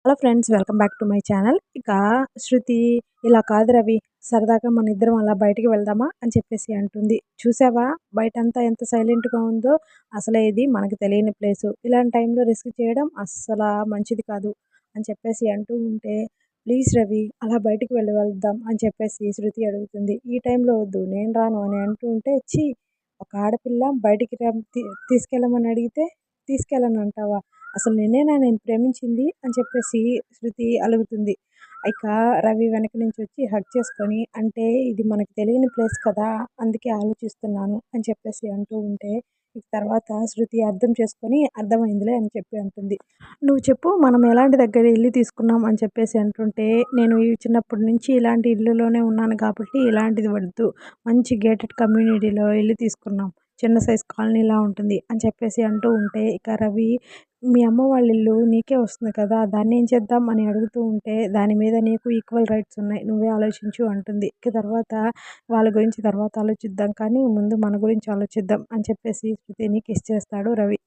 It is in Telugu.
Hello friends, welcome back to my channel. ఇక శృతి ఇలా కాదు రవి, సరదాగా మన ఇద్దరం అలా బయటికి వెళ్దామా అని చెప్పేసి అంటుంది. చూసావా బయటంతా ఎంత సైలెంట్గా ఉందో, అసలే ఇది మనకు తెలియని ప్లేసు, ఇలాంటి టైంలో రిస్క్ చేయడం అస్సలు మంచిది కాదు అని చెప్పేసి అంటూ ఉంటే, ప్లీజ్ రవి అలా బయటికి వెళ్దాం అని చెప్పేసి శృతి అడుగుతుంది. ఈ టైంలో వద్దు, నేను రాను అని అంటూ ఉంటే, ఛీ, ఒక ఆడపిల్ల బయటికి తీసుకెళ్ళమని అడిగితే తీసుకెళ్ళను అంటావా? అసలు నిన్నేనా నేను ప్రేమించింది అని చెప్పేసి శృతి అలుగుతుంది. ఇక రవి వెనక నుంచి వచ్చి హగ్ చేసుకొని, అంటే ఇది మనకు తెలియని ప్లేస్ కదా, అందుకే ఆలోచిస్తున్నాను అని చెప్పేసి అంటూ ఉంటే, ఇక తర్వాత శృతి అర్థం చేసుకొని అర్థమైందిలే అని చెప్పి అంటుంది. నువ్వు చెప్పు, మనం ఎలాంటి దగ్గర ఇల్లు తీసుకున్నాం అని చెప్పేసి అంటుంటే, నేను ఈ చిన్నప్పటి నుంచి ఇలాంటి ఇల్లులోనే ఉన్నాను కాబట్టి ఇలాంటిది వద్దు, మంచి గేటెడ్ కమ్యూనిటీలో ఇల్లు తీసుకున్నాం, చిన్న సైజ్ కాలనీలా ఉంటుంది అని చెప్పేసి అంటూ ఉంటే, ఇక రవి మీ అమ్మ వాళ్ళ ఇల్లు నీకే వస్తుంది కదా, దాన్ని ఏం చేద్దాం అని అడుగుతూ ఉంటే, దాని మీద నీకు ఈక్వల్ రైట్స్ ఉన్నాయి, నువ్వే ఆలోచించు అంటుంది. ఇక తర్వాత వాళ్ళ గురించి తర్వాత ఆలోచిద్దాం, కానీ ముందు మన గురించి ఆలోచిద్దాం అని చెప్పేసి శృతిని కిస్ చేస్తాడు రవి.